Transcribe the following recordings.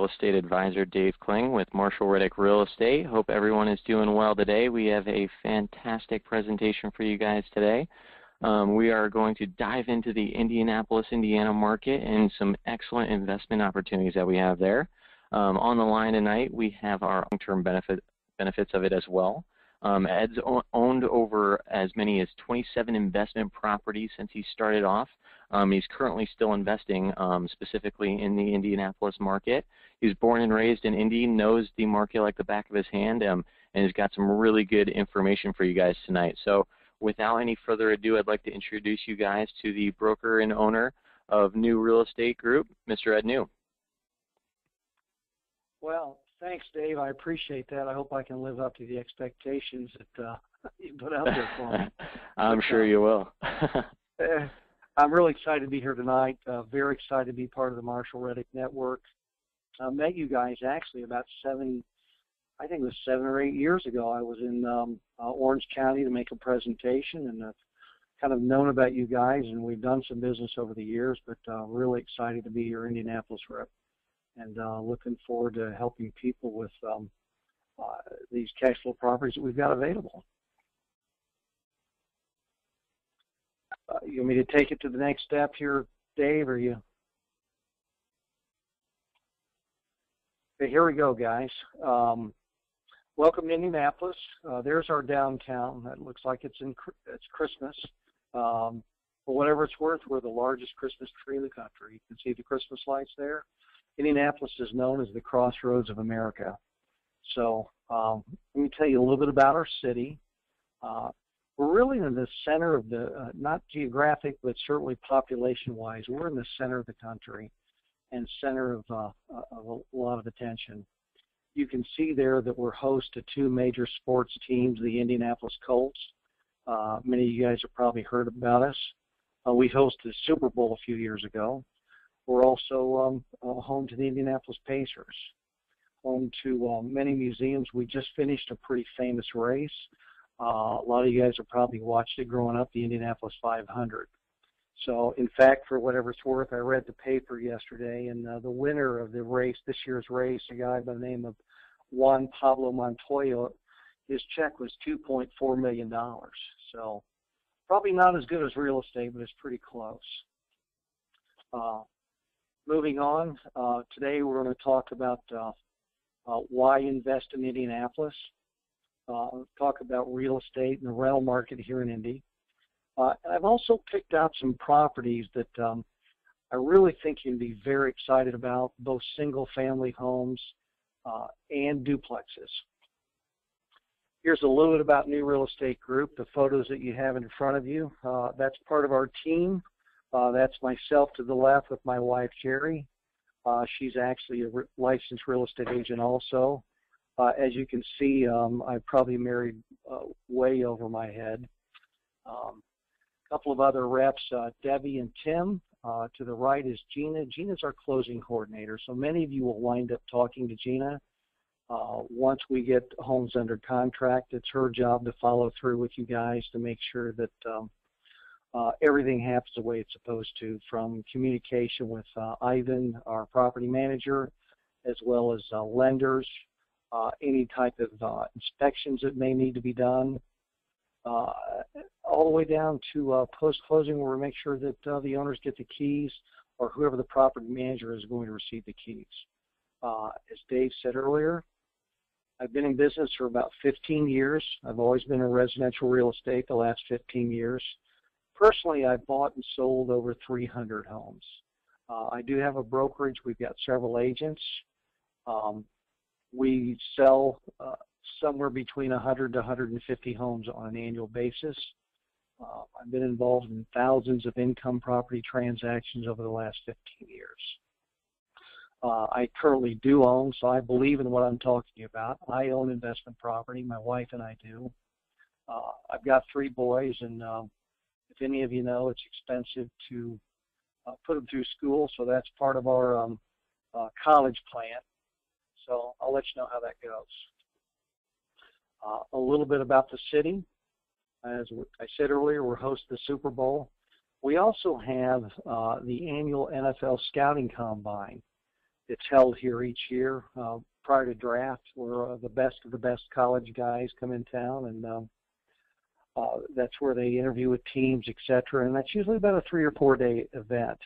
Real Estate Advisor Dave Kling with Marshall Reddick Real Estate. Hope everyone is doing well today. We have a fantastic presentation for you guys today. We are going to dive into the Indianapolis, Indiana market and some excellent investment opportunities that we have there. On the line tonight, we have our long-term benefits of it as well. Ed's owned over as many as 27 investment properties since he started off. He's currently still investing specifically in the Indianapolis market. He was born and raised in Indy, knows the market like the back of his hand, and has got some really good information for you guys tonight. So without any further ado, I'd like to introduce you guys to the broker and owner of New Real Estate Group, Mr. Ed New. Well, thanks, Dave. I appreciate that. I hope I can live up to the expectations that you put out there for me. I'm sure you will. I'm really excited to be here tonight. Very excited to be part of the Marshall Reddick Network. I met you guys actually about 7 or 8 years ago. I was in Orange County to make a presentation, and I've kind of known about you guys, and we've done some business over the years, but really excited to be your Indianapolis rep. And looking forward to helping people with these cash flow properties that we've got available. You want me to take it to the next step here, Dave, or you? Okay, here we go, guys. Welcome to Indianapolis. There's our downtown. That looks like it's Christmas. For whatever it's worth, we're the largest Christmas tree in the country. You can see the Christmas lights there. Indianapolis is known as the crossroads of America. So let me tell you a little bit about our city. We're really in the center of the, not geographic, but certainly population-wise, we're in the center of the country and center of a lot of attention. You can see there that we're host to 2 major sports teams, the Indianapolis Colts. Many of you guys have probably heard about us. We hosted the Super Bowl a few years ago. We're also home to the Indianapolis Pacers, home to many museums. We just finished a pretty famous race. A lot of you guys have probably watched it growing up, the Indianapolis 500. So, in fact, for whatever it's worth, I read the paper yesterday, and the winner of the race, this year's race, a guy by the name of Juan Pablo Montoya, his check was $2.4 million. So, probably not as good as real estate, but it's pretty close. Moving on, today we're going to talk about why invest in Indianapolis, talk about real estate and the rental market here in Indy. And I've also picked out some properties that I really think you'd be very excited about, both single-family homes and duplexes. Here's a little bit about New Real Estate Group, the photos that you have in front of you. That's part of our team. That's myself to the left with my wife, Jerry. She's actually a licensed real estate agent also. As you can see, I probably married way over my head. A couple of other reps, Debbie and Tim. To the right is Gina. Gina's our closing coordinator, so many of you will wind up talking to Gina. Once we get homes under contract, it's her job to follow through with you guys to make sure that everything happens the way it's supposed to, from communication with Ivan, our property manager, as well as lenders, any type of inspections that may need to be done, all the way down to post-closing, where we make sure that the owners get the keys, or whoever the property manager is going to receive the keys. As Dave said earlier, I've been in business for about 15 years. I've always been in residential real estate the last 15 years. Personally, I've bought and sold over 300 homes. I do have a brokerage. We've got several agents. We sell somewhere between 100 to 150 homes on an annual basis. I've been involved in thousands of income property transactions over the last 15 years. I currently do own, so I believe in what I'm talking about. I own investment property. My wife and I do. I've got 3 boys, and if any of you know, it's expensive to put them through school, so that's part of our college plan. So I'll let you know how that goes. A little bit about the city. As I said earlier, we're hosting the Super Bowl. We also have the annual NFL Scouting Combine. It's held here each year prior to draft, where the best of the best college guys come in town, and that's where they interview with teams, etc. And that's usually about a 3 or 4 day event.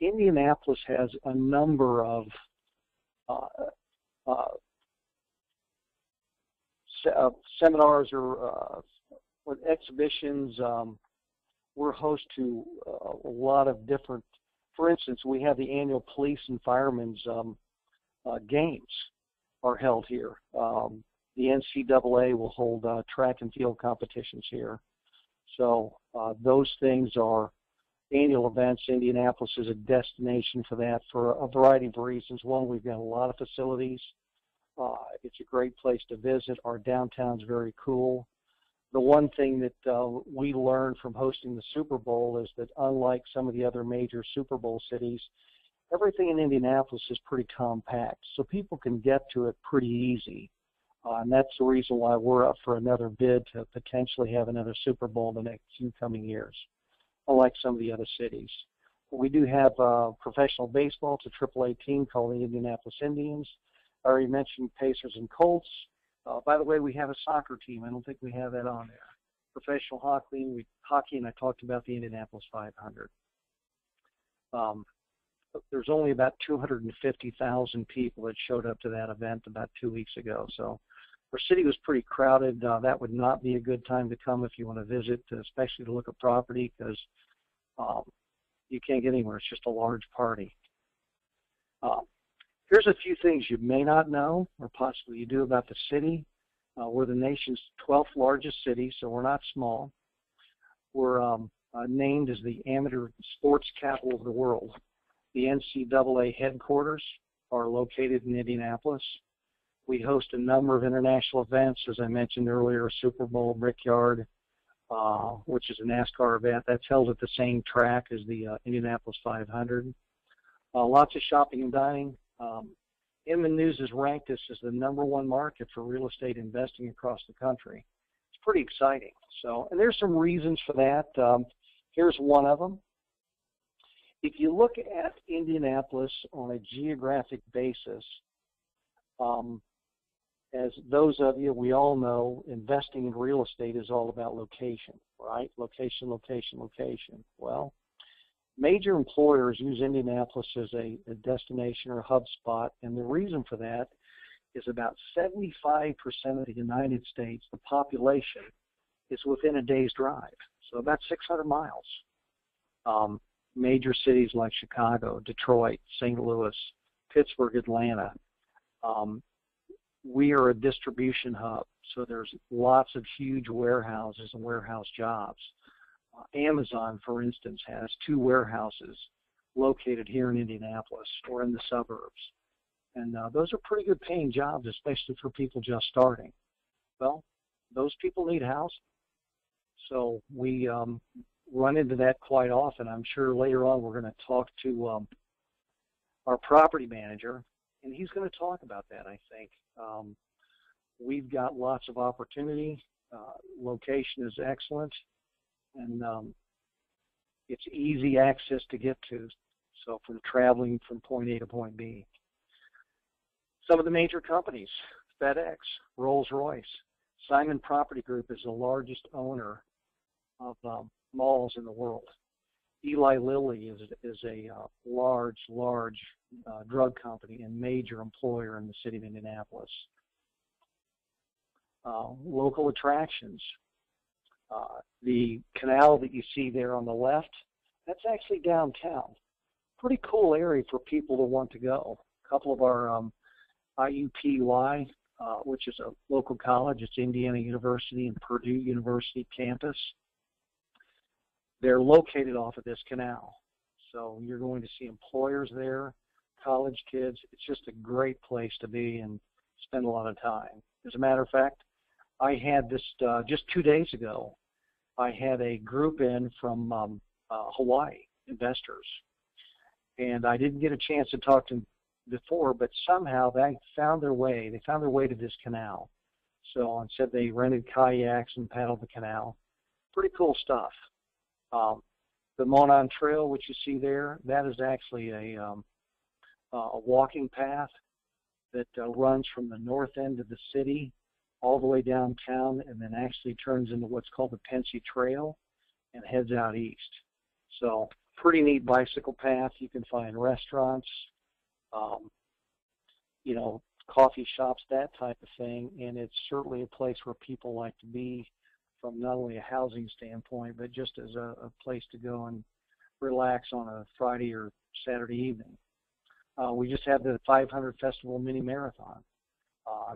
Indianapolis has a number of seminars or exhibitions. We're host to a lot of different. For instance, we have the annual police and firemen's games are held here. The NCAA will hold track and field competitions here. So those things are annual events. Indianapolis is a destination for that for a variety of reasons. One, we've got a lot of facilities. It's a great place to visit. Our downtown's very cool. The one thing that we learned from hosting the Super Bowl is that unlike some of the other major Super Bowl cities, everything in Indianapolis is pretty compact, so people can get to it pretty easy. And that's the reason why we're up for another bid to potentially have another Super Bowl in the next few coming years, unlike some of the other cities. We do have professional baseball. It's a AAA team called the Indianapolis Indians. I already mentioned Pacers and Colts. By the way, we have a soccer team. I don't think we have that on there. Professional hockey, and I talked about the Indianapolis 500. There's only about 250,000 people that showed up to that event about 2 weeks ago. So our city was pretty crowded. That would not be a good time to come if you want to visit, especially to look at property, because you can't get anywhere. It's just a large party. Here's a few things you may not know, or possibly you do, about the city. We're the nation's 12th largest city, so we're not small. We're named as the amateur sports capital of the world. The NCAA headquarters are located in Indianapolis. We host a number of international events, as I mentioned earlier, Super Bowl, Brickyard, which is a NASCAR event. That's held at the same track as the Indianapolis 500. Lots of shopping and dining. Inman News has ranked us as the #1 market for real estate investing across the country. It's pretty exciting. So, and there's some reasons for that. Here's one of them. If you look at Indianapolis on a geographic basis, as those of you, we all know, investing in real estate is all about location, right? Location, location, location. Well, major employers use Indianapolis as a destination or hub spot, and the reason for that is about 75% of the United States, the population, is within a day's drive, so about 600 miles. Major cities like Chicago, Detroit, St. Louis, Pittsburgh, Atlanta, we are a distribution hub, so there's lots of huge warehouses and warehouse jobs. Amazon, for instance, has 2 warehouses located here in Indianapolis or in the suburbs. And those are pretty good paying jobs, especially for people just starting. Well, those people need housing. So we run into that quite often. I'm sure later on we're going to talk to our property manager, and he's going to talk about that, I think. We've got lots of opportunity. Location is excellent. And it's easy access to get to, so from traveling from point A to point B. Some of the major companies, FedEx, Rolls-Royce, Simon Property Group is the largest owner of malls in the world. Eli Lilly is a large drug company and major employer in the city of Indianapolis. Local attractions. The canal that you see there on the left, that's actually downtown. Pretty cool area for people to want to go. A couple of our IUPUI, which is a local college, it's Indiana University and Purdue University campus. They're located off of this canal. So you're going to see employers there, college kids. It's just a great place to be and spend a lot of time. As a matter of fact, I had this just 2 days ago. I had a group in from Hawaii, investors, and I didn't get a chance to talk to them before, but somehow they found their way. They found their way to this canal. So instead they rented kayaks and paddled the canal. Pretty cool stuff. The Monon Trail, which you see there, that is actually a a walking path that runs from the north end of the city all the way downtown and then actually turns into what's called the Pensy Trail and heads out east. So pretty neat bicycle path. You can find restaurants, you know, coffee shops, that type of thing, and it's certainly a place where people like to be from not only a housing standpoint, but just as a place to go and relax on a Friday or Saturday evening. We just had the 500 Festival Mini Marathon.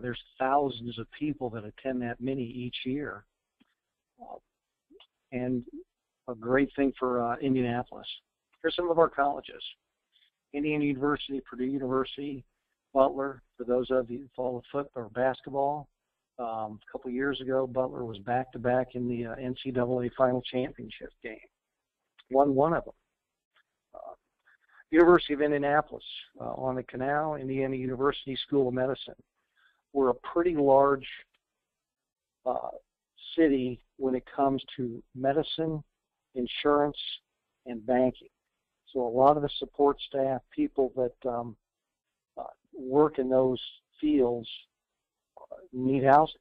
There's thousands of people that attend that mini each year. And a great thing for Indianapolis. Here's some of our colleges. Indiana University, Purdue University, Butler, for those of you who follow football or basketball. A couple of years ago, Butler was back-to-back in the NCAA Final Championship game. Won one of them. University of Indianapolis on the Canal, Indiana University School of Medicine. We're a pretty large city when it comes to medicine, insurance, and banking. So a lot of the support staff, people that work in those fields need housing.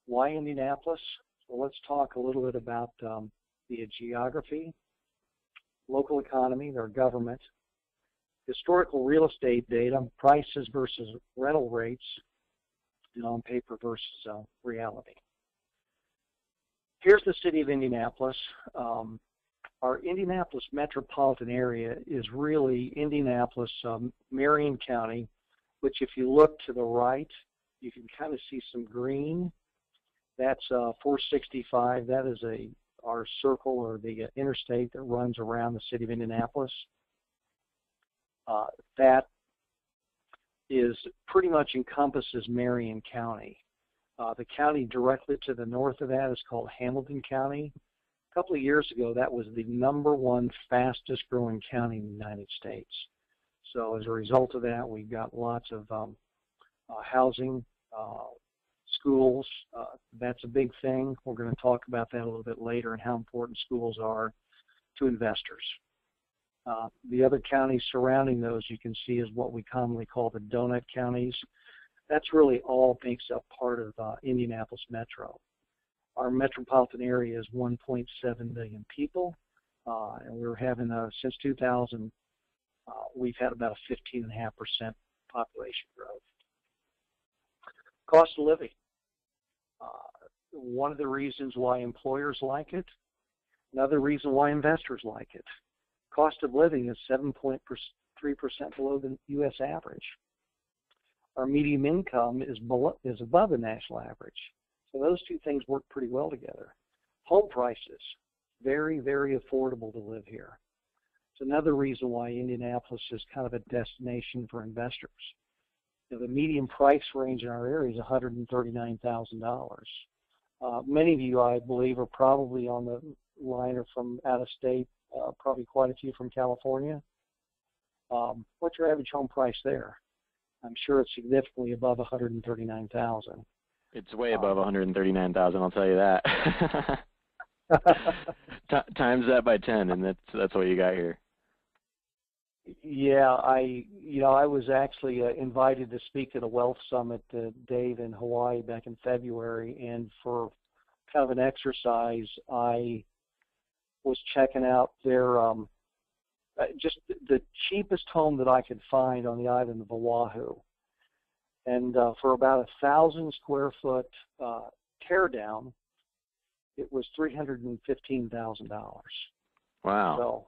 Why Indianapolis? Well, let's talk a little bit about the geography, local economy, their government, historical real estate data, prices versus rental rates, and on paper versus reality. Here's the city of Indianapolis. Our Indianapolis metropolitan area is really Indianapolis, Marion County, which if you look to the right, you can kind of see some green. That's 465. That is our circle or the interstate that runs around the city of Indianapolis. That is pretty much encompasses Marion County. The county directly to the north of that is called Hamilton County. A couple of years ago, that was the #1 fastest growing county in the United States. So as a result of that, we've got lots of housing, schools. That's a big thing. We're going to talk about that a little bit later and how important schools are to investors. The other counties surrounding those you can see is what we commonly call the donut counties. That's really all makes up part of Indianapolis Metro. Our metropolitan area is 1.7 million people, and we're having, since 2000, we've had about a 15.5% population growth. Cost of living. One of the reasons why employers like it, another reason why investors like it. Cost of living is 7.3% below the U.S. average. Our median income is above the national average. So those two things work pretty well together. Home prices, very, very affordable to live here. It's another reason why Indianapolis is kind of a destination for investors. You know, the median price range in our area is $139,000. Many of you, I believe, are probably on the line or from out of state, probably quite a few from California. What's your average home price there? I'm sure it's significantly above $139,000. It's way above 139,000. I'll tell you that. Times that by 10, and that's what you got here. Yeah, I was actually invited to speak at a wealth summit, Dave, in Hawaii back in February, and for kind of an exercise, I was checking out their just the cheapest home that I could find on the island of Oahu. And for about 1,000 square foot tear down, it was $315,000. Wow! So,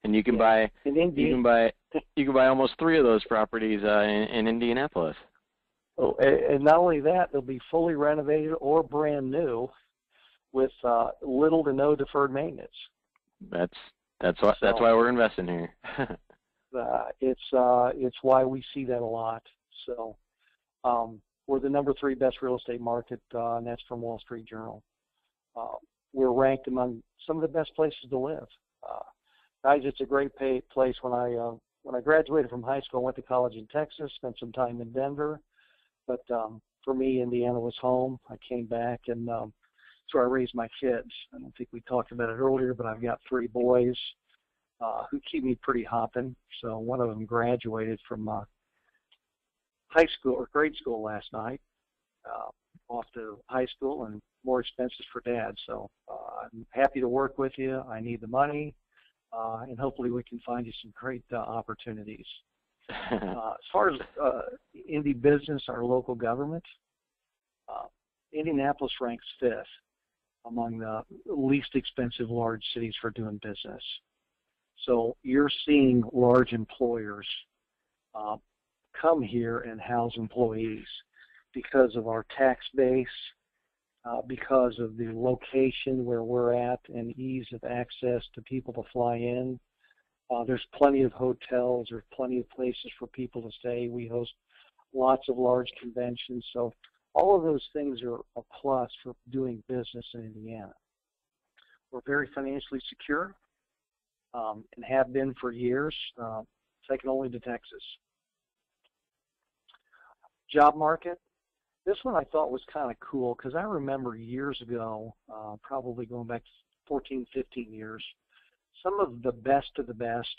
and you can buy you can buy almost 3 of those properties in Indianapolis. Oh, and not only that, they'll be fully renovated or brand new, with little to no deferred maintenance. That's why we're investing here. It's why we see that a lot. So. We're the #3 best real estate market, and that's from Wall Street Journal. We're ranked among some of the best places to live. Guys, it's a great place. When I graduated from high school, I went to college in Texas, spent some time in Denver. But for me, Indiana was home. I came back, and so I raised my kids. I don't think we talked about it earlier, but I've got 3 boys. who keep me pretty hopping. So one of them graduated from high school or grade school last night, off to high school, and more expenses for Dad. So I'm happy to work with you. I need the money, and hopefully we can find you some great opportunities. As far as Indy business, our local government, Indianapolis ranks 5th among the least expensive large cities for doing business. So you're seeing large employers come here and house employees because of our tax base, because of the location where we're at and ease of access to people to fly in. There's plenty of hotels, there's plenty of places for people to stay. We host lots of large conventions. So all of those things are a plus for doing business in Indiana. We're very financially secure and have been for years, second only to Texas. Job market. This one I thought was kind of cool because I remember years ago, probably going back 14, 15 years, some of the best of the best,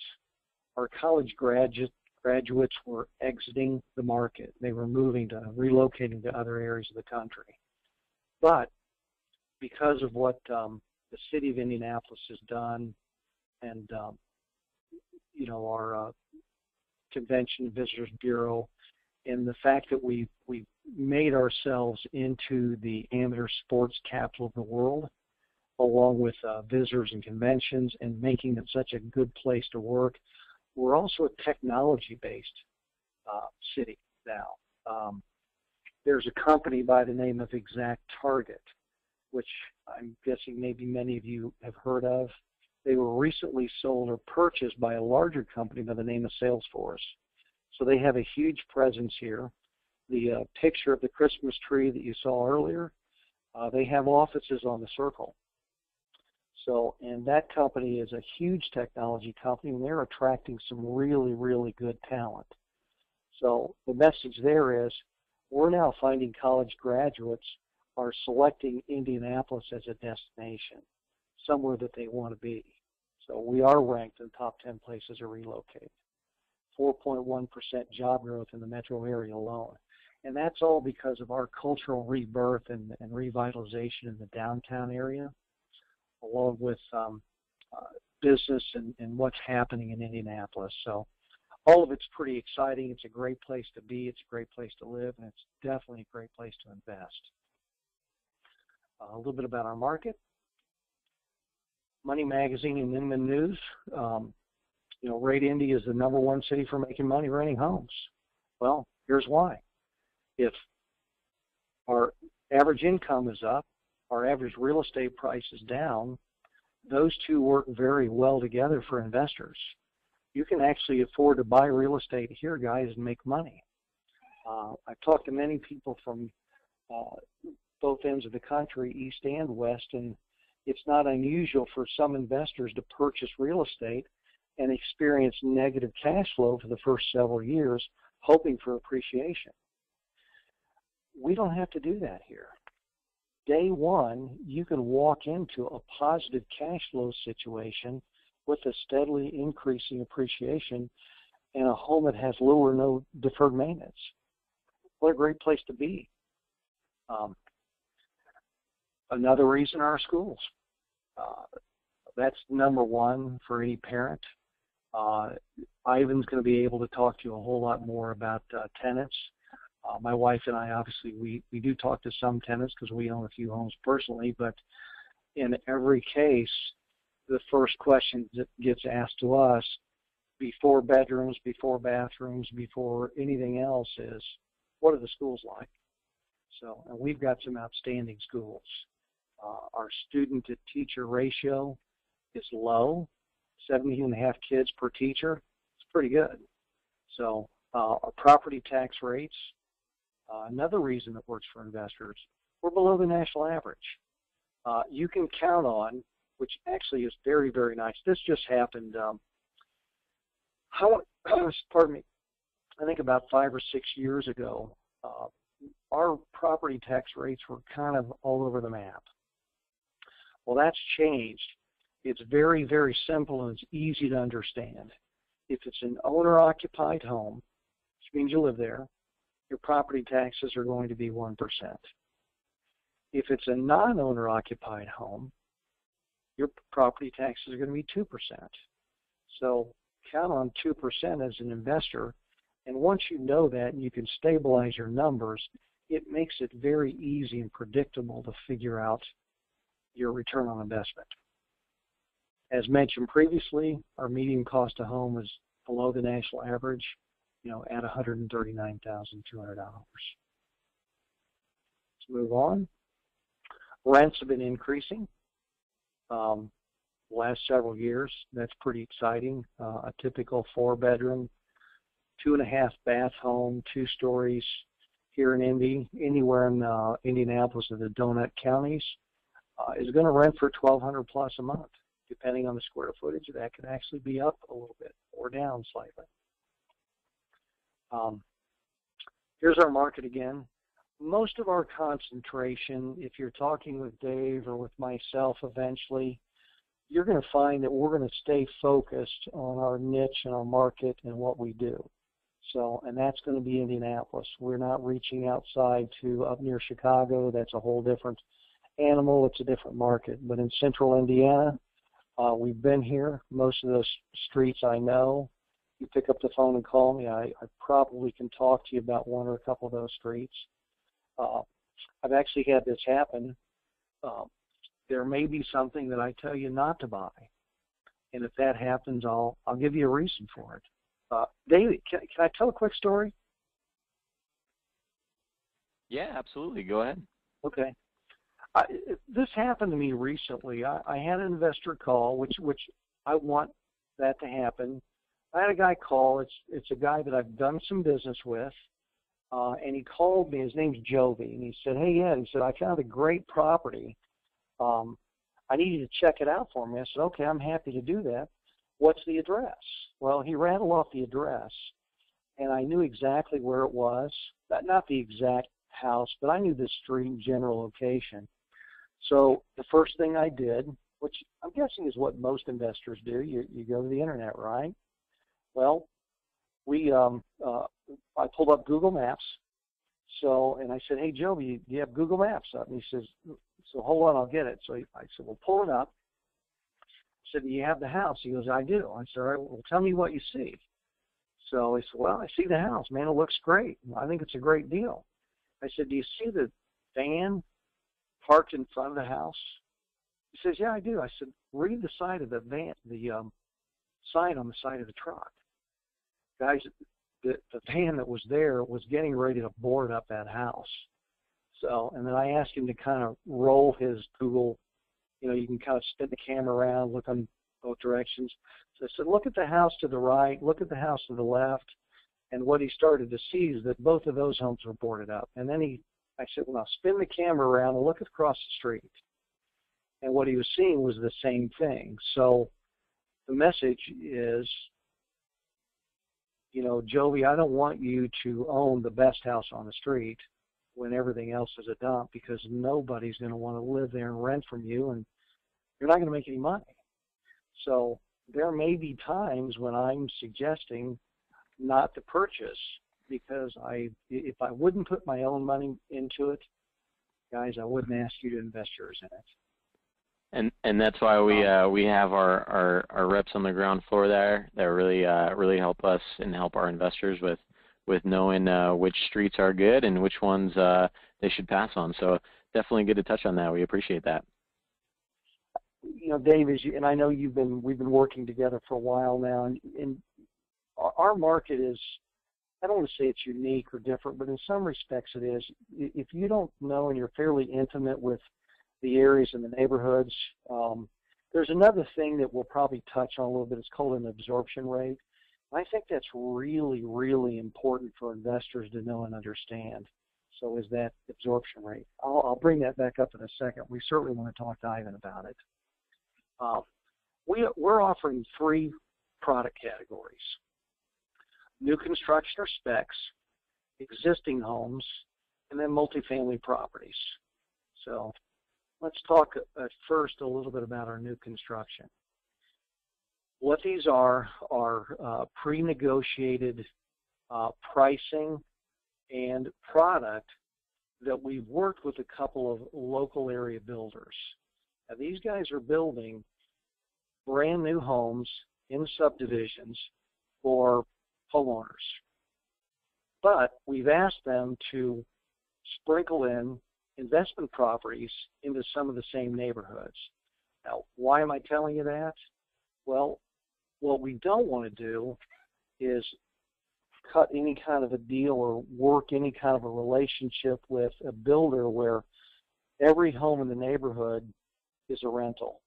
our college graduates were exiting the market. They were relocating to other areas of the country. But because of what the city of Indianapolis has done, and our Convention Visitors Bureau, and the fact that we made ourselves into the amateur sports capital of the world, along with visitors and conventions, and making it such a good place to work. We're also a technology-based city now. There's a company by the name of ExactTarget, which I'm guessing maybe many of you have heard of. They were recently sold or purchased by a larger company by the name of Salesforce. So they have a huge presence here. The picture of the Christmas tree that you saw earlier, they have offices on the circle. So, and that company is a huge technology company, and they're attracting some really, really good talent. So the message there is, we're now finding college graduates are selecting Indianapolis as a destination, somewhere that they want to be. So we are ranked in the top 10 places to relocate. 4.1% job growth in the metro area alone. And that's all because of our cultural rebirth and revitalization in the downtown area, along with business and what's happening in Indianapolis. So all of it's pretty exciting. It's a great place to be. It's a great place to live, and it's definitely a great place to invest. A little bit about our market. Money Magazine and Inman News. Rate Indy is the #1 city for making money renting homes. Well, here's why. If our average income is up, our average real estate price is down, those two work very well together for investors. You can actually afford to buy real estate here, guys, and make money. I've talked to many people from both ends of the country, east and west, and it's not unusual for some investors to purchase real estate and experience negative cash flow for the first several years, hoping for appreciation. We don't have to do that here. Day one, you can walk into a positive cash flow situation with a steadily increasing appreciation and a home that has little or no deferred maintenance. What a great place to be. Another reason are our schools. That's #1 for any parent. Ivan's going to be able to talk to you a whole lot more about tenants. My wife and I, obviously, we do talk to some tenants because we own a few homes personally, but in every case, the first question that gets asked to us before bedrooms, before bathrooms, before anything else is, what are the schools like? So, and we've got some outstanding schools. Our student to teacher ratio is low, 17.5 kids per teacher. It's pretty good. So our property tax rates, another reason that works for investors, we're below the national average. You can count on, which actually is very, very nice. This just happened, pardon me, I think about 5 or 6 years ago. Our property tax rates were kind of all over the map. Well, that's changed, It's very, very simple and it's easy to understand. If it's an owner-occupied home, which means you live there, your property taxes are going to be 1%. If it's a non-owner occupied home, your property taxes are going to be 2%. So count on 2% as an investor. And once you know that and you can stabilize your numbers, it makes it very easy and predictable to figure out your return on investment. As mentioned previously, our median cost of home is below the national average, at $139,200. Let's move on. Rents have been increasing the last several years. That's pretty exciting. A typical 4-bedroom, 2.5-bath home, 2 stories here in Indy, anywhere in Indianapolis or the donut counties, is going to rent for $1,200 plus a month. Depending on the square footage, that could actually be up a little bit or down slightly. Here's our market again. Most of our concentration, if you're talking with Dave or with myself eventually, you're going to find that we're going to stay focused on our niche and our market and what we do. And that's going to be Indianapolis. We're not reaching outside to up near Chicago. That's a whole different animal. It's a different market. But in central Indiana, we've been here. Most of those streets I know. You pick up the phone and call me, I probably can talk to you about one or a couple of those streets. I've actually had this happen. There may be something that I tell you not to buy. And if that happens, I'll give you a reason for it. David, can I tell a quick story? Yeah, absolutely. Go ahead. Okay. This happened to me recently. I had an investor call, which I want that to happen. I had a guy call. It's a guy that I've done some business with, and he called me. His name's Jovi, and he said, "Hey, Ed," he said, "I found a great property. I need you to check it out for me." I said, "Okay, I'm happy to do that. What's the address?" Well, he rattled off the address, and I knew exactly where it was. Not the exact house, but I knew the street general location. So the first thing I did, which I'm guessing is what most investors do, you go to the internet, right? Well, I pulled up Google Maps. And I said, "Hey, Joe, do you have Google Maps up?" And he says, "So hold on, I'll get it." So I said, "Well, pull it up." I said, "Do you have the house?" He goes, "I do." I said, "All right, well, tell me what you see." So he said, "Well, I see the house. Man, it looks great. I think it's a great deal." I said, "Do you see the van parked in front of the house?" He says, "Yeah, I do." I said, "Read the side of the van, the sign on the side of the truck." Guys, the van that was there was getting ready to board up that house. And then I asked him to kind of roll his Google, you can kind of spin the camera around, look on both directions. So I said, "Look at the house to the right, look at the house to the left." And what he started to see is that both of those homes were boarded up. And then I said, "Well, now spin the camera around and look across the street." And what he was seeing was the same thing. So the message is, Joey, I don't want you to own the best house on the street when everything else is a dump, because nobody's going to want to live there and rent from you, and you're not going to make any money. So there may be times when I'm suggesting not to purchase, because if I wouldn't put my own money into it, guys, I wouldn't ask you to invest yours in it. And that's why we have our reps on the ground floor there that really help us and help our investors with knowing which streets are good and which ones they should pass on. So definitely good to touch on that. We appreciate that. Dave, and I know we've been working together for a while now, and our market is, I don't want to say it's unique or different, but in some respects it is. If you don't know and you're fairly intimate with the areas and the neighborhoods, there's another thing that we'll probably touch on a little bit. It's called an absorption rate. I think that's really, really important for investors to know and understand. So is that absorption rate. I'll bring that back up in a second. We certainly want to talk to Ivan about it. We're offering 3 product categories: new construction or specs, existing homes, and then multifamily properties. So let's talk at first a little bit about our new construction. What these are pre-negotiated pricing and product that we've worked with a couple of local area builders. Now, these guys are building brand new homes in subdivisions for homeowners. But we've asked them to sprinkle in investment properties into some of the same neighborhoods. Now, why am I telling you that? Well, what we don't want to do is cut any kind of a deal or work any kind of a relationship with a builder where every home in the neighborhood is a rental,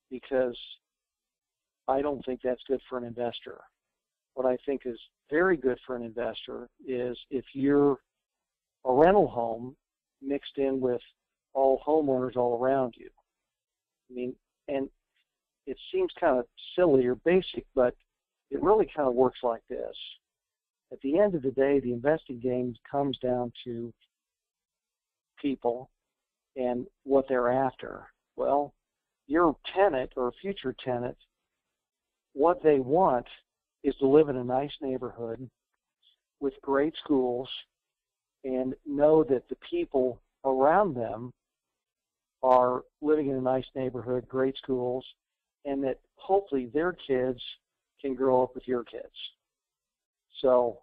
because I don't think that's good for an investor. What I think is very good for an investor is if you're a rental home mixed in with all homeowners all around you. I mean, and it seems kind of silly or basic, but it really kind of works like this. At the end of the day, the investing game comes down to people and what they're after. Well, your tenant or future tenant, what they want is to live in a nice neighborhood with great schools and know that the people around them are living in a nice neighborhood, great schools, and that hopefully their kids can grow up with your kids. So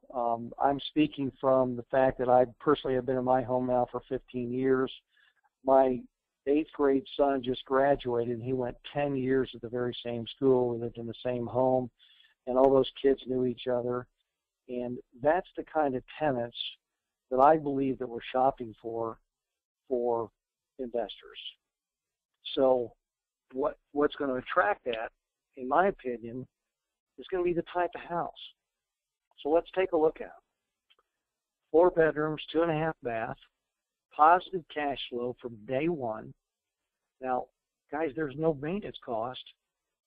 I'm speaking from the fact that I personally have been in my home now for 15 years. My 8th grade son just graduated, and he went 10 years at the very same school. We lived in the same home, and all those kids knew each other. And that's the kind of tenants that I believe that we're shopping for investors. So what's going to attract that, in my opinion, is going to be the type of house. So let's take a look at it. 4 bedrooms, 2.5 bath, positive cash flow from day one. Now, guys, there's no maintenance cost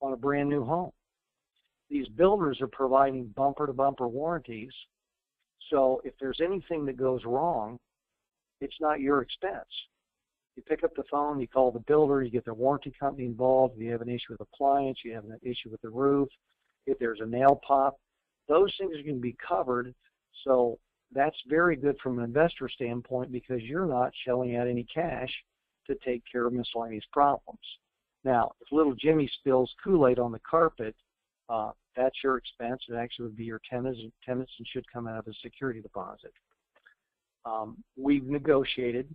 on a brand new home. These builders are providing bumper-to-bumper warranties. So if there's anything that goes wrong, it's not your expense. You pick up the phone, you call the builder, you get the warranty company involved. If you have an issue with appliance, you have an issue with the roof, if there's a nail pop, those things are going to be covered. So that's very good from an investor standpoint because you're not shelling out any cash to take care of miscellaneous problems. Now, if little Jimmy spills Kool-Aid on the carpet, that's your expense. It actually would be your tenants and should come out of a security deposit. We've negotiated,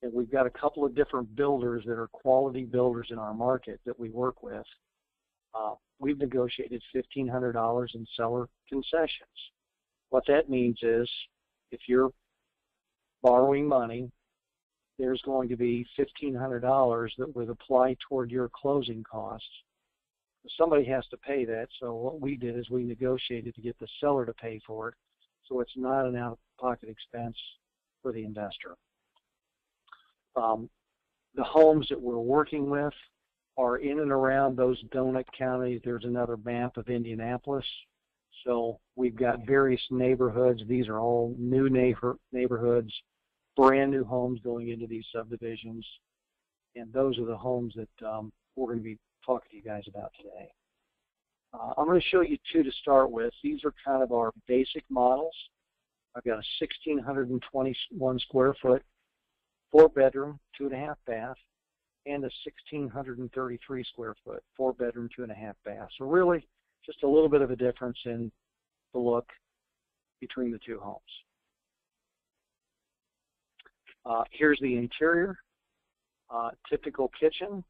and we've got a couple of different builders that are quality builders in our market that we work with. We've negotiated $1,500 in seller concessions. What that means is if you're borrowing money, there's going to be $1,500 that would apply toward your closing costs. Somebody has to pay that, so what we did is we negotiated to get the seller to pay for it, so it's not an out-of-pocket expense for the investor. The homes that we're working with are in and around those donut counties. There's another map of Indianapolis. So we've got various neighborhoods. These are all new neighborhoods, brand new homes going into these subdivisions. And those are the homes that we're going to be talking to you guys about today. I'm going to show you 2 to start with. These are kind of our basic models. I've got a 1,621 square foot, 4 bedroom, 2.5 bath, and a 1,633 square foot, 4 bedroom, 2.5 bath. So really just a little bit of a difference in the look between the 2 homes. Here's the interior, typical kitchen,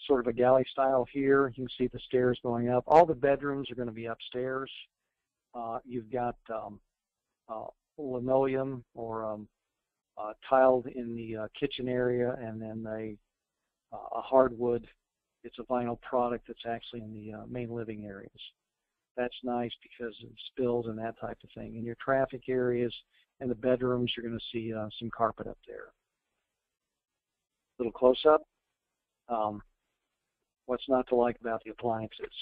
sort of a galley style here. You can see the stairs going up. All the bedrooms are going to be upstairs. You've got linoleum or tiled in the kitchen area, and then a hardwood. It's a vinyl product that's actually in the main living areas. That's nice because of spills and that type of thing. In your traffic areas and the bedrooms, you're going to see some carpet up there. Little close-up. What's not to like about the appliances?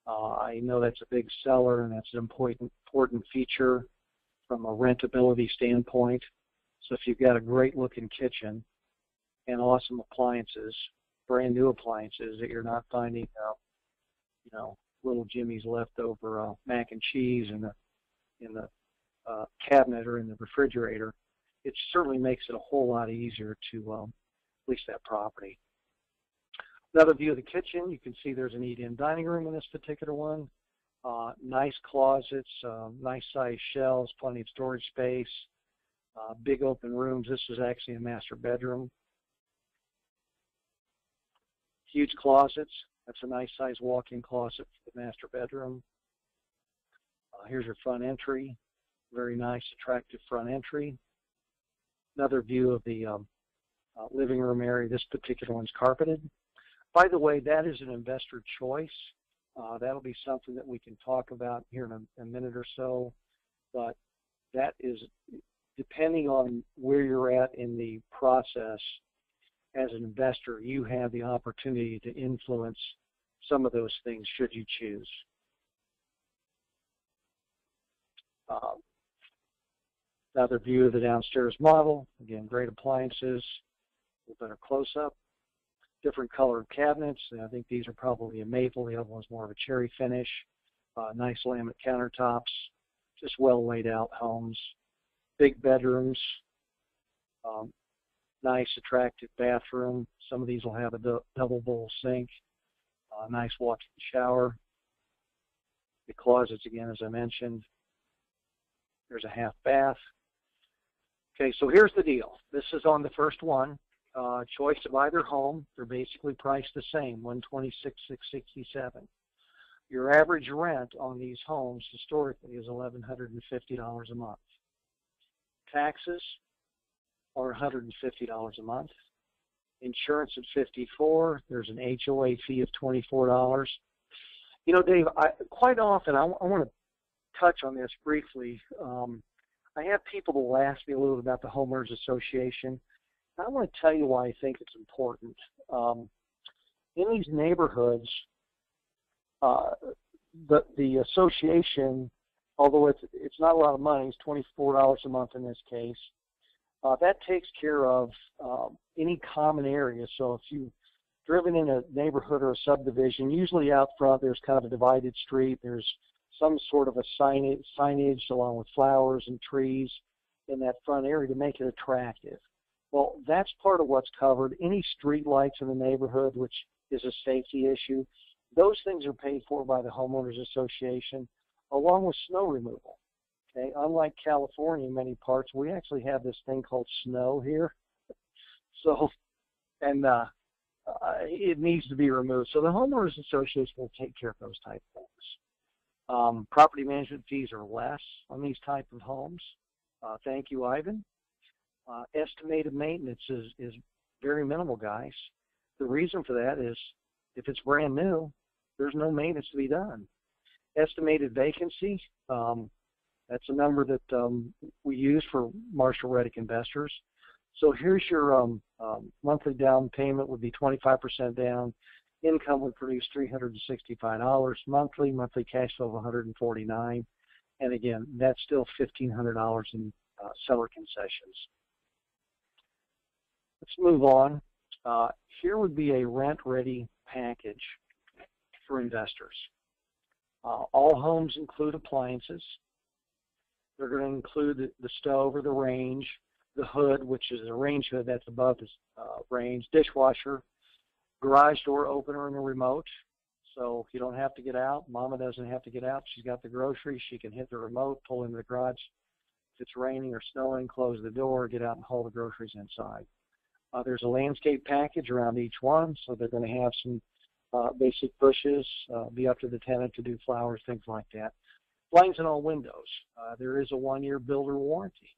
I know that's a big seller, and that's an important feature from a rentability standpoint. So if you've got a great-looking kitchen, and awesome appliances, brand new appliances that you're not finding, little Jimmy's leftover mac and cheese in the cabinet or in the refrigerator. It certainly makes it a whole lot easier to lease that property. Another view of the kitchen, you can see there's an eat-in dining room in this particular one. Nice closets, nice sized shelves, plenty of storage space, big open rooms. This is actually a master bedroom. Huge closets. That's a nice sized walk-in closet for the master bedroom. Here's your front entry. Very nice, attractive front entry. Another view of the living room area. This particular one's carpeted. By the way, that is an investor choice. That'll be something that we can talk about here in a minute or so. But that is, depending on where you're at in the process, as an investor, you have the opportunity to influence some of those things should you choose. Another view of the downstairs model. Again, great appliances, a little better close-up. Different colored cabinets. I think these are probably a maple. The other one's more of a cherry finish. Nice laminate countertops. Just well laid out homes. Big bedrooms. Nice attractive bathroom. Some of these will have a double bowl sink. Nice walk-in shower. The closets again, as I mentioned. There's a half bath. Okay, so here's the deal. This is on the first one. Choice of either home. They're basically priced the same, $126,667. Your average rent on these homes historically is $1,150 a month. Taxes are $150 a month. Insurance at $54. There's an HOA fee of $24. You know, Dave, quite often I want to touch on this briefly. I have people that will ask me a little bit about the homeowners association. I want to tell you why I think it's important. In these neighborhoods, the association, although it's not a lot of money, it's $24 a month in this case, that takes care of any common areas. So if you've driven in a neighborhood or a subdivision, usually out front there's kind of a divided street. There's some sort of a signage along with flowers and trees in that front area to make it attractive. Well, that's part of what's covered. Any street lights in the neighborhood, which is a safety issue, those things are paid for by the homeowners association, along with snow removal. Okay, unlike California in many parts, we actually have this thing called snow here. So, and it needs to be removed. So the homeowners association will take care of those type of things. Property management fees are less on these type of homes. Thank you, Ivan. Estimated maintenance is very minimal, guys. The reason for that is if it's brand new, there's no maintenance to be done. Estimated vacancy, that's a number that we use for Marshall Reddick investors. So here's your monthly down payment would be 25% down. Income would produce $365 monthly. Monthly cash flow of $149. And again, that's still $1,500 in seller concessions. Let's move on. Here would be a rent-ready package for investors. All homes include appliances. They're going to include the stove or the range, the hood, which is a range hood that's above the range, dishwasher, garage door opener and a remote. So you don't have to get out. Mama doesn't have to get out. She's got the groceries. She can hit the remote, pull into the garage. If it's raining or snowing, close the door, get out and haul the groceries inside. There's a landscape package around each one, so they're going to have some basic bushes, be up to the tenant to do flowers, things like that. Blinds in all windows. There is a 1-year builder warranty.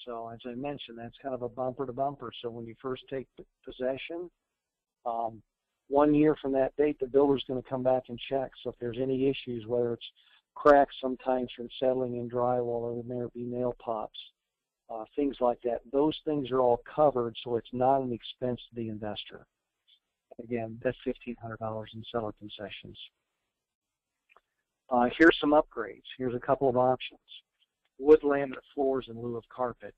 So as I mentioned, that's kind of a bumper to bumper. So when you first take possession, 1 year from that date, the builder's going to come back and check. So if there's any issues, whether it's cracks sometimes from settling in drywall or there may be nail pops, things like that, those things are all covered, so it's not an expense to the investor. Again, that's $1,500 in seller concessions. Here's some upgrades. Here's a couple of options. Wood laminate floors in lieu of carpet.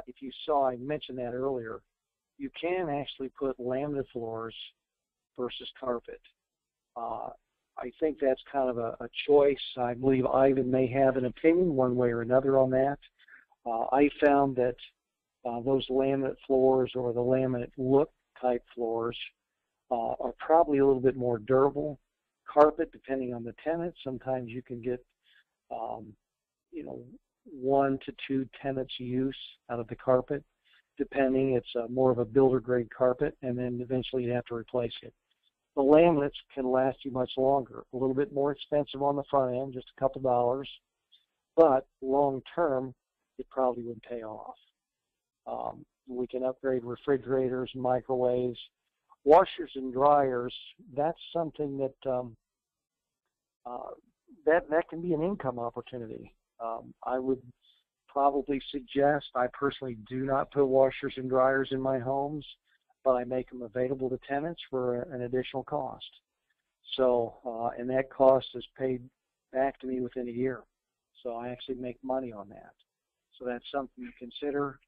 If you saw, I mentioned that earlier, you can actually put laminate floors versus carpet. I think that's kind of a choice. I believe Ivan may have an opinion one way or another on that. I found that those laminate floors or the laminate look type floors are probably a little bit more durable. Carpet, depending on the tenant, sometimes you can get, 1 to 2 tenants use out of the carpet. Depending, it's more of a builder grade carpet, and then eventually you have to replace it. The laminates can last you much longer. A little bit more expensive on the front end, just a couple dollars, but long term, it probably would pay off. We can upgrade refrigerators, microwaves, washers and dryers. That's something that that can be an income opportunity. I would probably suggest, I personally do not put washers and dryers in my homes, but I make them available to tenants for an additional cost. So, and that cost is paid back to me within a year. So I actually make money on that. So that's something to consider,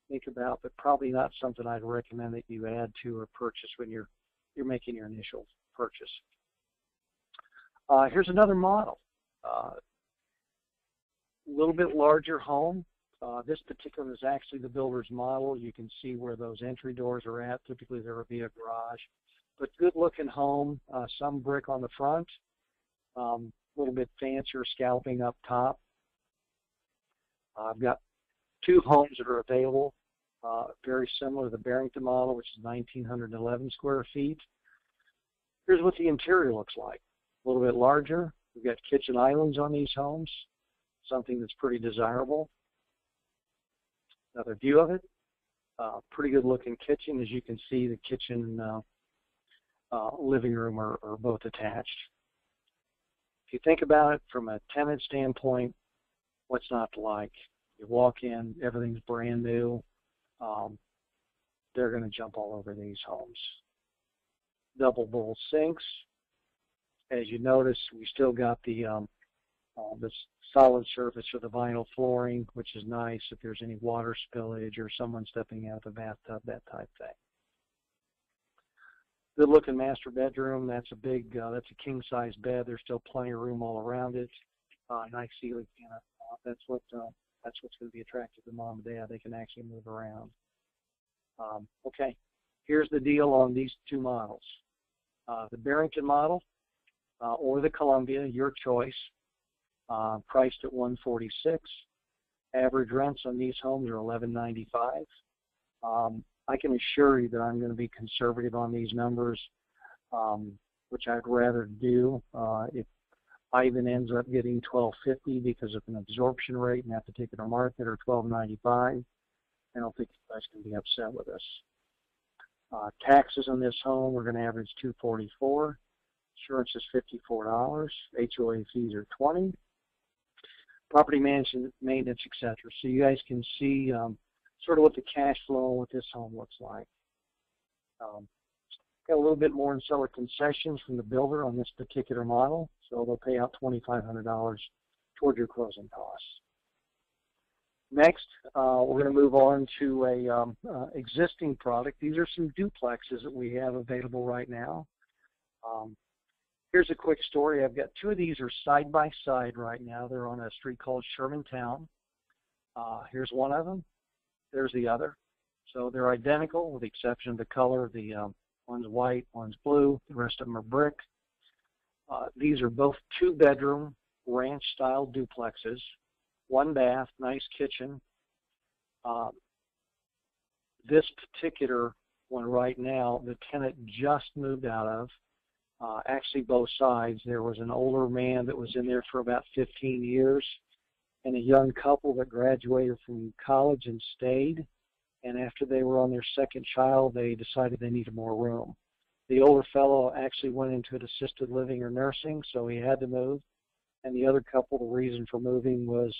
think about, but probably not something I'd recommend that you add to or purchase when you're making your initial purchase. Here's another model. A little bit larger home. This particular is actually the builder's model. You can see where those entry doors are at. Typically there will be a garage. But good looking home, some brick on the front, a little bit fancier scalping up top. I've got 2 homes that are available, very similar to the Barrington model, which is 1,911 square feet. Here's what the interior looks like. A little bit larger. We've got kitchen islands on these homes, something that's pretty desirable. Another view of it. Pretty good looking kitchen. As you can see, the kitchen and living room are both attached. If you think about it from a tenant standpoint, what's not to like? You walk in, everything's brand new. They're going to jump all over these homes. Double bowl sinks. As you notice, we still got the solid surface for the vinyl flooring, which is nice if there's any water spillage or someone stepping out of the bathtub, that type thing. Good looking master bedroom. That's a big, that's a king size bed. There's still plenty of room all around it. Nice ceiling fan. That's what's going to be attractive to mom and dad. They can actually move around. Okay, here's the deal on these 2 models. The Barrington model or the Columbia, your choice. Priced at $146. Average rents on these homes are $11.95. I can assure you that I'm going to be conservative on these numbers, which I'd rather do. If Ivan ends up getting $12.50 because of an absorption rate in that particular market, or $12.95, I don't think you guys can be upset with us. Taxes on this home are going to average $244. Insurance is $54. HOA fees are $20. Property management, maintenance, etc. So you guys can see sort of what the cash flow with this home looks like. Got a little bit more in seller concessions from the builder on this particular model, so they'll pay out $2,500 toward your closing costs. Next, we're going to move on to a existing product. These are some duplexes that we have available right now. Here's a quick story. I've got 2 of these are side by side right now. They're on a street called Shermantown. Here's one of them. There's the other. So they're identical with the exception of the color. The one's white, one's blue. The rest of them are brick. These are both 2-bedroom ranch-style duplexes. 1 bath, nice kitchen. This particular one right now, the tenant just moved out of. Actually, both sides. There was an older man that was in there for about 15 years and a young couple that graduated from college and stayed. And after they were on their 2nd child, they decided they needed more room. The older fellow actually went into an assisted living or nursing, so he had to move. And the other couple, the reason for moving was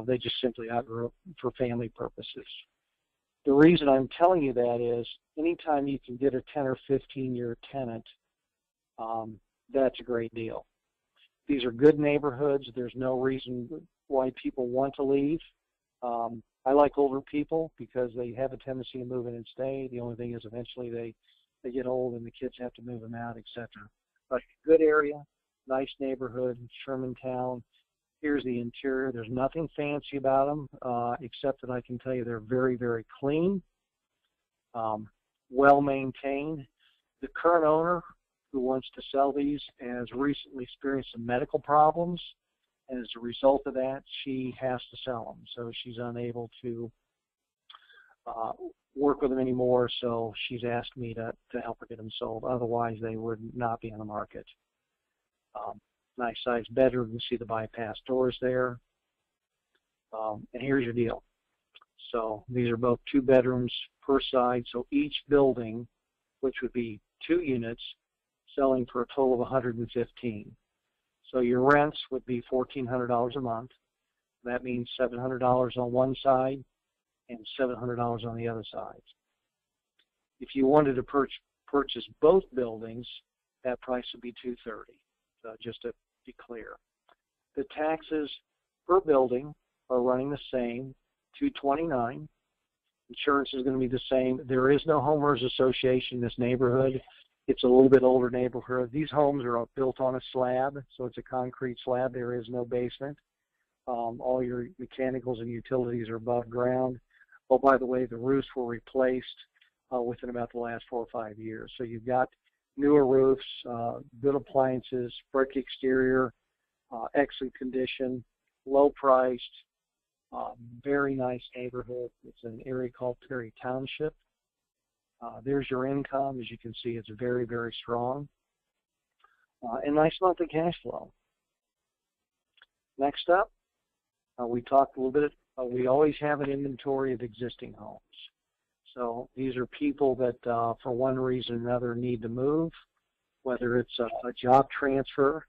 they just simply outgrew it for family purposes. The reason I'm telling you that is anytime you can get a 10 or 15-year tenant, that's a great deal. These are good neighborhoods. There's no reason why people want to leave. I like older people because they have a tendency to move in and stay. The only thing is eventually they get old and the kids have to move them out, etc. But good area, nice neighborhood, Shermantown. Here's the interior. There's nothing fancy about them, except that I can tell you they're very, very clean, well maintained. The current owner who wants to sell these has recently experienced some medical problems, and as a result of that, she has to sell them. So she's unable to work with them anymore, so she's asked me to help her get them sold. Otherwise, they would not be on the market. Nice sized bedroom. You see the bypass doors there. And here's your deal. So these are both 2 bedrooms per side. So each building, which would be 2 units, selling for a total of $115,000. So your rents would be $1,400 a month. That means $700 on one side and $700 on the other side. If you wanted to purchase both buildings, that price would be $230,000. Just to be clear, the taxes per building are running the same, $229,000. Insurance is going to be the same. There is no homeowners association in this neighborhood. It's a little bit older neighborhood. These homes are built on a slab, so it's a concrete slab. There is no basement. All your mechanicals and utilities are above ground. Oh, by the way, the roofs were replaced within about the last 4 or 5 years. So you've got newer roofs, good appliances, brick exterior, excellent condition, low priced, very nice neighborhood. It's an area called Perry Township. There's your income. As you can see, it's very, very strong. And nice monthly cash flow. Next up, we talked a little bit, we always have an inventory of existing homes. So these are people that, for one reason or another, need to move, whether it's a job transfer.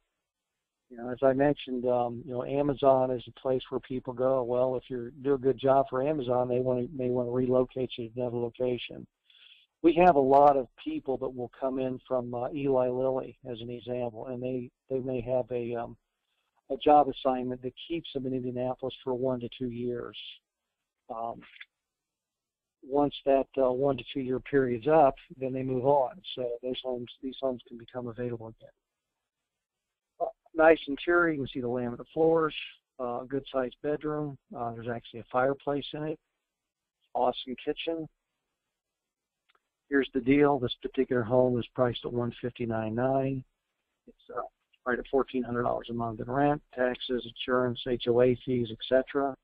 You know, as I mentioned, you know, Amazon is a place where people go. Well, if you do a good job for Amazon, they may want to relocate you to another location. We have a lot of people that will come in from Eli Lilly, as an example, and they may have a job assignment that keeps them in Indianapolis for 1 to 2 years. Once that 1 to 2 year period's up, then they move on. So these homes can become available again. Nice interior. You can see the laminate floors. Good sized bedroom. There's actually a fireplace in it. Awesome kitchen. Here's the deal. This particular home is priced at $159,900. It's right at $1,400 a month in rent, taxes, insurance, HOA fees, etc.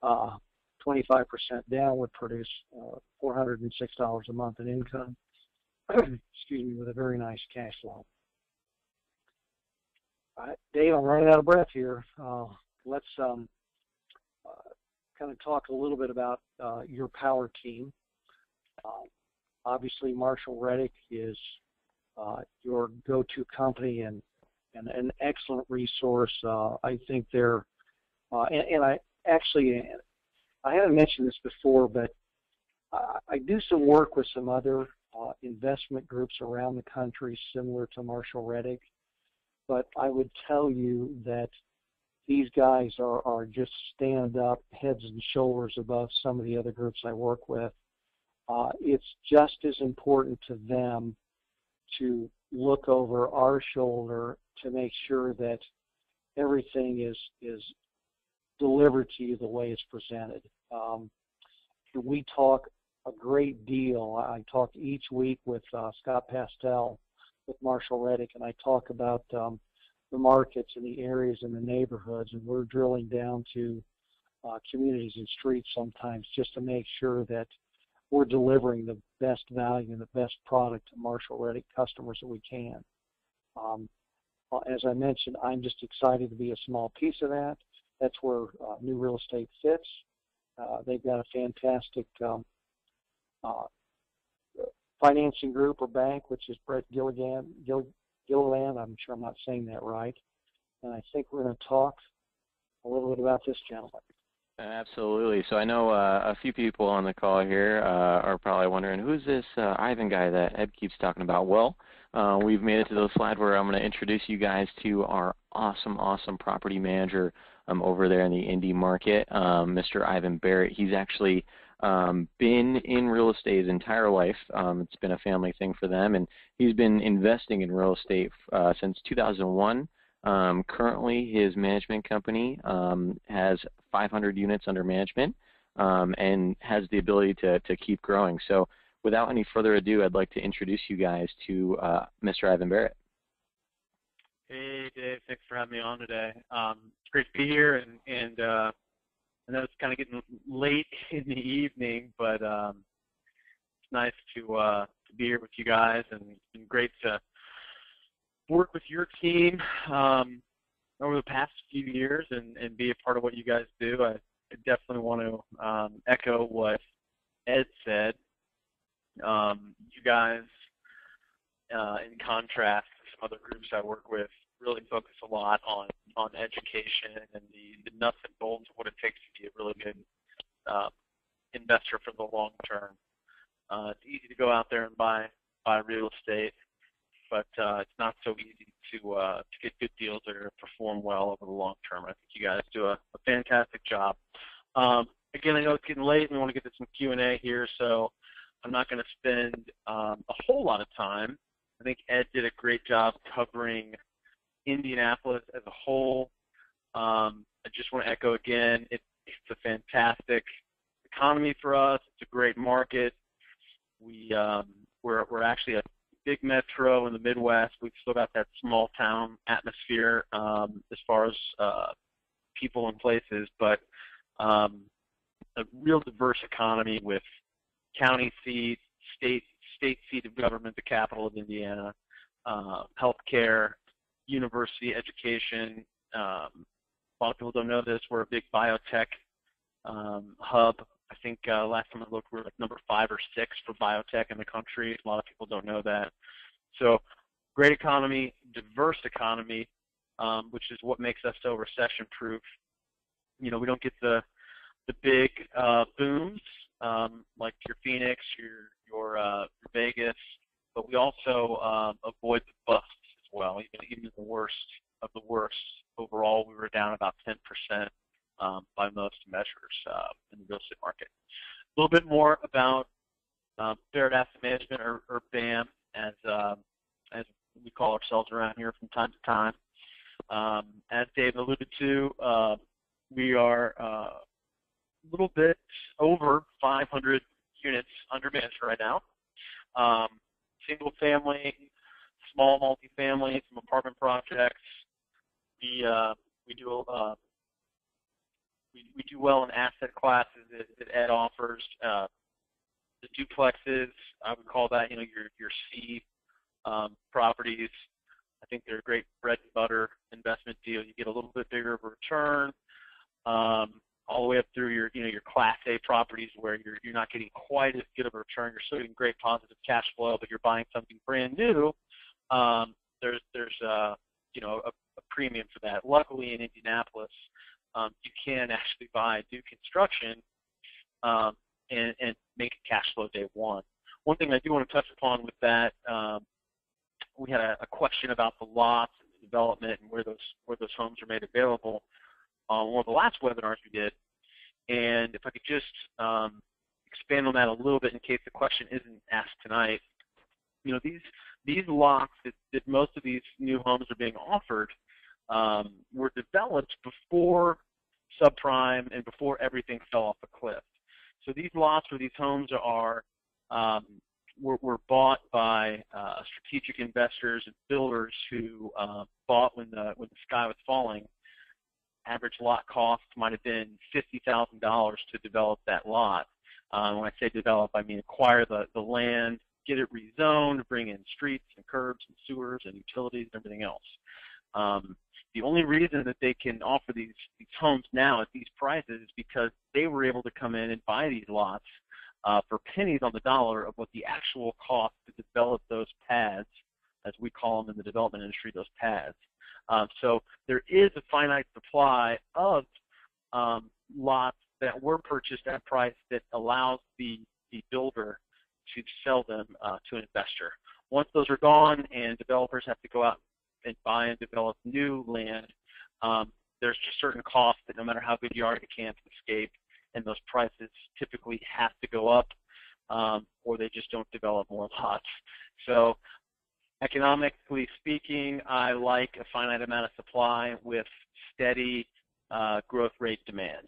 25% down would produce $406 a month in income. Excuse me, with a very nice cash flow. All right, Dave, I'm running out of breath here. Let's kind of talk a little bit about your power team. Obviously, Marshall Reddick is your go-to company and an excellent resource. I think they're, and I haven't mentioned this before, but I do some work with some other investment groups around the country similar to Marshall Reddick. But I would tell you that these guys are just stand up, heads and shoulders above some of the other groups I work with. It's just as important to them to look over our shoulder to make sure that everything is delivered to you the way it's presented. We talk a great deal. I talk each week with Scott Pastel with Marshall Reddick, and I talk about the markets and the areas and the neighborhoods, and we're drilling down to communities and streets sometimes just to make sure that we're delivering the best value and the best product to Marshall Reddick customers that we can. As I mentioned, I'm just excited to be a small piece of that. That's where New Real Estate fits. They've got a fantastic financing group or bank, which is Brett Gilliland. I'm sure I'm not saying that right. And I think we're going to talk a little bit about this gentleman. Absolutely. So I know a few people on the call here are probably wondering, who's this Ivan guy that Ed keeps talking about? Well, we've made it to the slide where I'm going to introduce you guys to our awesome property manager, over there in the Indy market. Mr. Ivan Barrett, he's actually been in real estate his entire life. It's been a family thing for them, and he's been investing in real estate since 2001. Currently, his management company has 500 units under management and has the ability to keep growing. So without any further ado, I'd like to introduce you guys to Mr. Ivan Barrett. Hey, Dave. Thanks for having me on today. It's great to be here, and I know it's kind of getting late in the evening, but it's nice to be here with you guys, and it's been great to work with your team over the past few years and be a part of what you guys do. I definitely want to echo what Ed said. You guys, in contrast to some other groups I work with, really focus a lot on education and the nuts and bolts of what it takes to be a really good investor for the long term. It's easy to go out there and buy real estate, but it's not so easy to get good deals that are going to perform well over the long term. I think you guys do a fantastic job. Again, I know it's getting late and we want to get to some Q&A here, so I'm not going to spend a whole lot of time. I think Ed did a great job covering Indianapolis as a whole. I just want to echo again, it's a fantastic economy for us. It's a great market. We're actually a big metro in the Midwest. We've still got that small town atmosphere as far as people and places, but a real diverse economy with county seat, state seat of government, the capital of Indiana, healthcare, university education. A lot of people don't know this. We're a big biotech hub. I think last time I looked, we were like number 5 or 6 for biotech in the country. A lot of people don't know that. So great economy, diverse economy, which is what makes us so recession-proof. You know, we don't get the big booms like your Phoenix, your Vegas, but we also avoid the busts as well. Even the worst of the worst, overall, we were down about 10% by most measures in the real estate market. A little bit more about Barrett Asset Management, or BAM, as we call ourselves around here from time to time. As Dave alluded to, we are a little bit over 500 units under management right now. Single family, small multifamily, some apartment projects. We do well in asset classes that Ed offers. The duplexes, I would call that, you know, your C properties. I think they're a great bread and butter investment deal. You get a little bit bigger of a return, all the way up through your Class A properties where you're not getting quite as good of a return. You're still getting great positive cash flow, but you're buying something brand new. There's a premium for that. Luckily in Indianapolis, you can actually buy new construction and make it cash flow day one. One thing I do want to touch upon with that, we had a question about the lots and the development and where those homes are made available on one of the last webinars we did. And if I could just expand on that a little bit in case the question isn't asked tonight. You know, these lots that most of these new homes are being offered were developed before subprime and before everything fell off a cliff. So these lots where these homes are were bought by strategic investors and builders who bought when the sky was falling. Average lot cost might have been $50,000 to develop that lot. When I say develop, I mean acquire the land, get it rezoned, bring in streets and curbs and sewers and utilities and everything else. The only reason that they can offer these homes now at these prices is because they were able to come in and buy these lots for pennies on the dollar of what the actual cost to develop those pads, as we call them in the development industry, those pads. So there is a finite supply of lots that were purchased at a price that allows the builder to sell them to an investor. Once those are gone and developers have to go out and buy and develop new land, there's just certain costs that no matter how good you are, you can't escape, and those prices typically have to go up, or they just don't develop more lots. So economically speaking, I like a finite amount of supply with steady growth rate demand.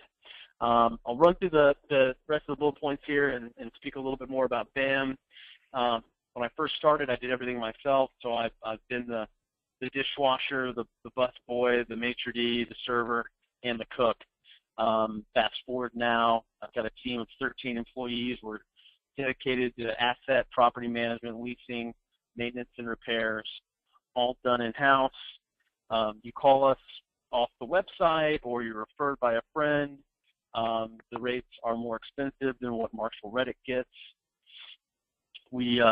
I'll run through the rest of the bullet points here and speak a little bit more about BAM. When I first started, I did everything myself, so I've been the dishwasher, the bus boy, the maitre d', the server, and the cook. Fast forward now, I've got a team of 13 employees. We're dedicated to asset, property management, leasing, maintenance, and repairs, all done in-house. You call us off the website or you're referred by a friend. The rates are more expensive than what Marshall Reddick gets. We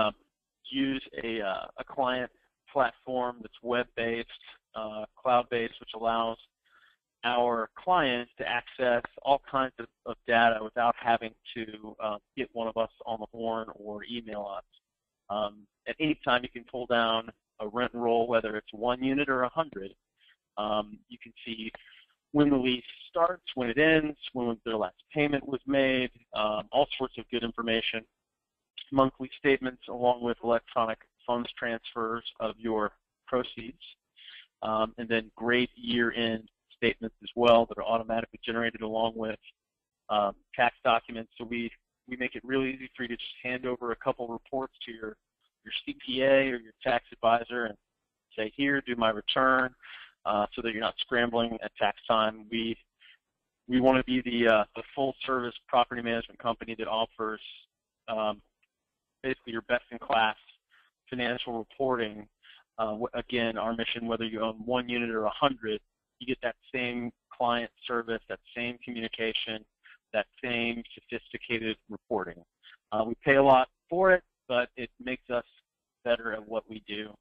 use a client platform that's web-based, cloud-based, which allows our clients to access all kinds of data without having to get one of us on the horn or email us. At any time, you can pull down a rent roll, whether it's 1 unit or 100. You can see when the lease starts, when it ends, when their last payment was made, all sorts of good information. Monthly statements along with electronic funds transfers of your proceeds, and then great year-end statements as well that are automatically generated along with tax documents. So we make it really easy for you to just hand over a couple reports to your CPA or your tax advisor and say, here, do my return, so that you're not scrambling at tax time. We want to be the full-service property management company that offers basically your best-in-class financial reporting. Again, our mission, whether you own 1 unit or 100, you get that same client service, that same communication, that same sophisticated reporting. We pay a lot for it, but it makes us better at what we do.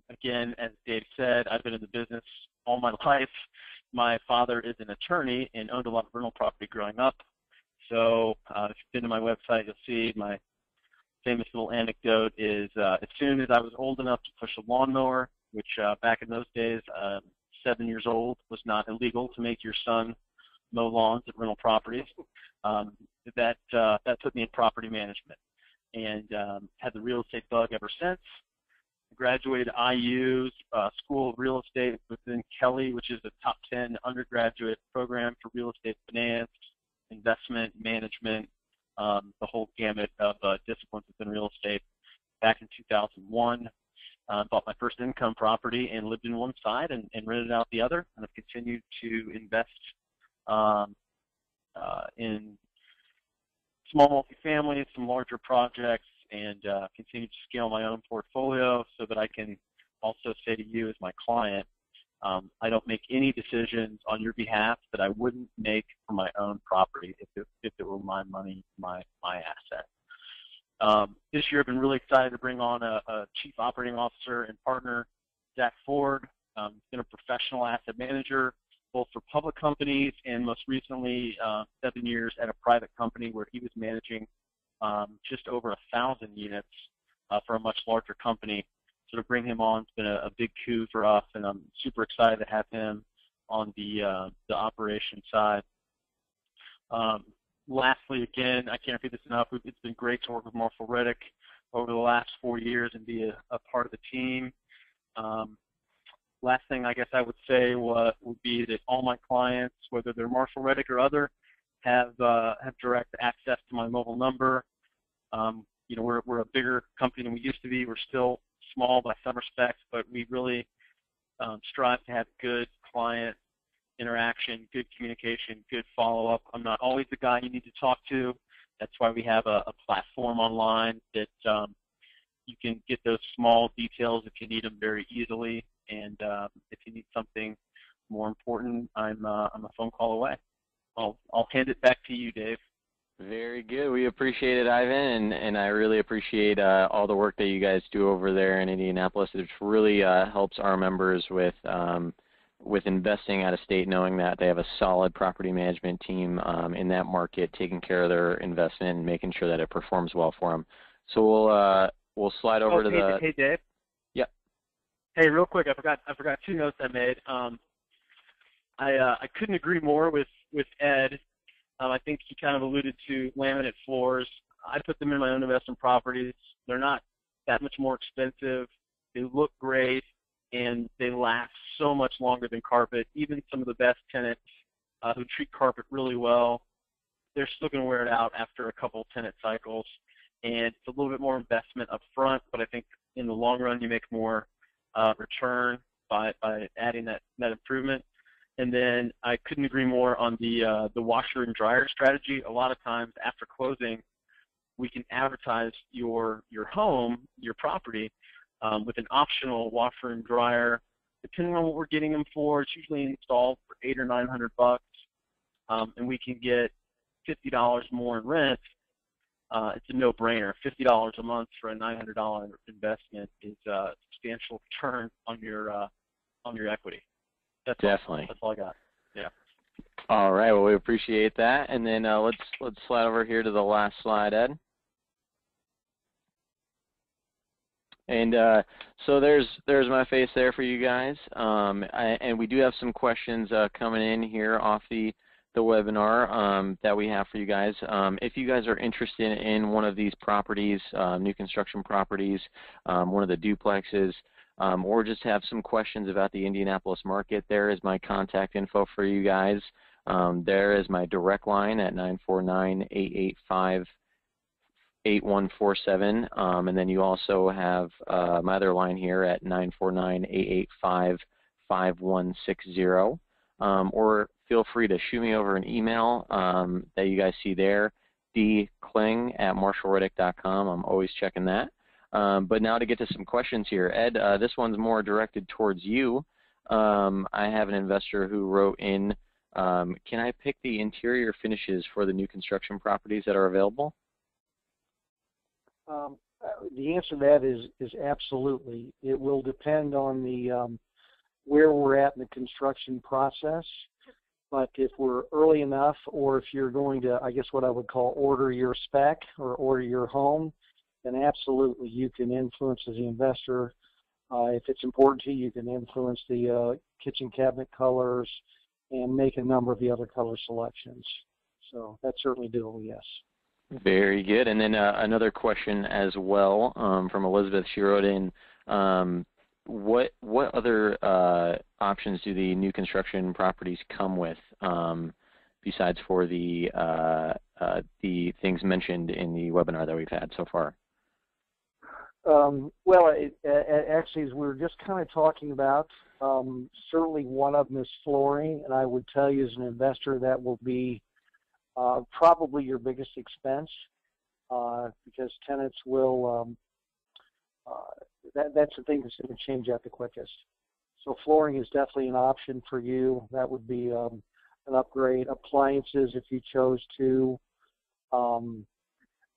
Again, as Dave said, I've been in the business all my life. My father is an attorney and owned a lot of rental property growing up. So if you've been to my website, you'll see my famous little anecdote is as soon as I was old enough to push a lawnmower, which back in those days, 7 years old, was not illegal to make your son mow lawns at rental properties. That put me in property management, and had the real estate bug ever since. I graduated IU's School of Real Estate within Kelly, which is the top 10 undergraduate program for real estate finance, investment, management, the whole gamut of disciplines within real estate. Back in 2001, bought my first income property and lived in one side and rented out the other, and I've continued to invest in small multifamily, some larger projects, and continue to scale my own portfolio so that I can also say to you as my client, I don't make any decisions on your behalf that I wouldn't make for my own property if it were my money, my asset. This year I've been really excited to bring on a chief operating officer and partner, Zach Ford. He's been a professional asset manager, both for public companies and most recently 7 years at a private company where he was managing just over 1,000 units for a much larger company. So to bring him on has been a big coup for us, and I'm super excited to have him on the operation side. Lastly, again, I can't repeat this enough. It's been great to work with Marshall Reddick over the last 4 years and be a part of the team. Last thing I guess I would say would be that all my clients, whether they're Marshall Reddick or other, have direct access to my mobile number. We're a bigger company than we used to be. We're still small by some respects, but we really strive to have good client interaction, good communication, good follow-up. I'm not always the guy you need to talk to. That's why we have a platform online that you can get those small details if you need them very easily. And if you need something more important, I'm a phone call away. I'll hand it back to you, Dave. Very good. We appreciate it, Ivan, and I really appreciate all the work that you guys do over there in Indianapolis. It really helps our members with investing out of state, knowing that they have a solid property management team in that market, taking care of their investment and making sure that it performs well for them. So we'll slide over to the. Hey, Dave. Yep. Hey, real quick, I forgot 2 notes I made. I couldn't agree more with Ed. I think he kind of alluded to laminate floors. I put them in my own investment properties. They're not that much more expensive. They look great, and they last so much longer than carpet. Even some of the best tenants who treat carpet really well, they're still going to wear it out after a couple tenant cycles. And it's a little bit more investment up front, but I think in the long run you make more return by adding that improvement. And then I couldn't agree more on the washer and dryer strategy. A lot of times after closing, we can advertise your home, your property, with an optional washer and dryer. Depending on what we're getting them for, it's usually installed for $800 or $900, and we can get $50 more in rent. It's a no-brainer. $50 a month for a $900 investment is a substantial return on your equity. Definitely. That's all I got. Yeah. All right. Well, we appreciate that. And then let's slide over here to the last slide, Ed. And so there's my face there for you guys. And we do have some questions coming in here off the webinar that we have for you guys. If you guys are interested in one of these properties, new construction properties, one of the duplexes, or just have some questions about the Indianapolis market, there is my contact info for you guys. There is my direct line at 949-885-8147. And then you also have my other line here at 949-885-5160. Or feel free to shoot me over an email that you guys see there, dkling@marshallriddick.com. I'm always checking that. But now to get to some questions here. Ed, this one's more directed towards you. I have an investor who wrote in, can I pick the interior finishes for the new construction properties that are available? The answer to that is absolutely. It will depend on the where we're at in the construction process. But if we're early enough, or if you're going to, I guess what I would call order your spec or order your home, then absolutely you can influence as the investor. If it's important to you, you can influence the kitchen cabinet colors and make a number of the other color selections. So that's certainly doable, yes. Very good. And then another question as well from Elizabeth. She wrote in, what other options do the new construction properties come with besides for the things mentioned in the webinar that we've had so far? Well, actually, as we were just kind of talking about, certainly one of them is flooring, and I would tell you as an investor that will be probably your biggest expense because tenants will, that's the thing that's going to change out the quickest. So flooring is definitely an option for you. That would be an upgrade. Appliances, if you chose to.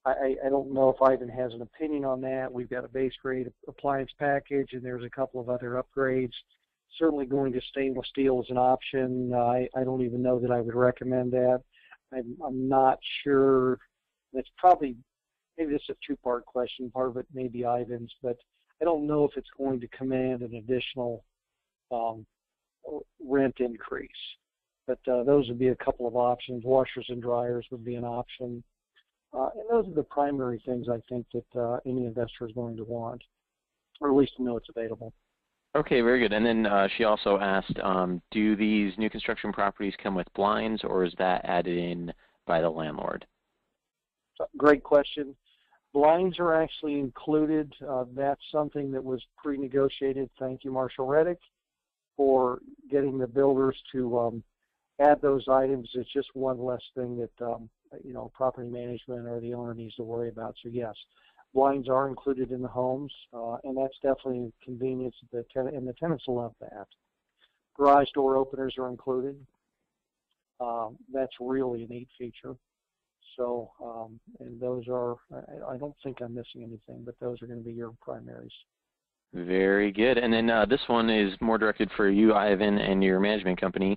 I don't know if Ivan has an opinion on that. We've got a base grade appliance package, and there's a couple of other upgrades. Certainly going to stainless steel is an option. I don't even know that I would recommend that. I'm not sure. It's probably, maybe this is a two-part question. Part of it may be Ivan's, but I don't know if it's going to command an additional rent increase. But those would be a couple of options. Washers and dryers would be an option. And those are the primary things I think that any investor is going to want, or at least to know it's available. Okay, very good. And then she also asked, do these new construction properties come with blinds, or is that added in by the landlord? Great question. Blinds are actually included. That's something that was pre-negotiated. Thank you, Marshall Reddick, for getting the builders to add those items. It's just one less thing that property management or the owner needs to worry about. So yes, blinds are included in the homes, and that's definitely a convenience. And the tenants love that. Garage door openers are included. That's really a neat feature. So, and those are, I don't think I'm missing anything, but those are going to be your primaries. Very good. And then this one is more directed for you, Ivan, and your management company.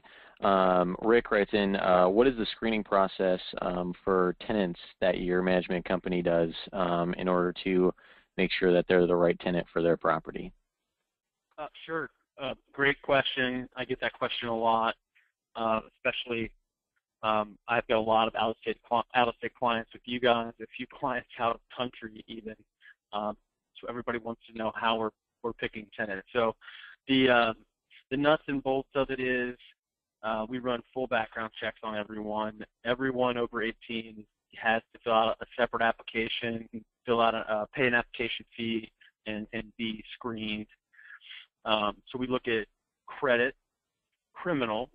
Rick writes in, what is the screening process for tenants that your management company does in order to make sure that they're the right tenant for their property? Sure. Great question. I get that question a lot. especially I've got a lot of out-of-state clients with you guys, a few clients out of country even. So everybody wants to know how we're picking tenants. So the nuts and bolts of it is we run full background checks on everyone. Everyone over 18 has to fill out a separate application, pay an application fee, and be screened. So we look at credit, criminal,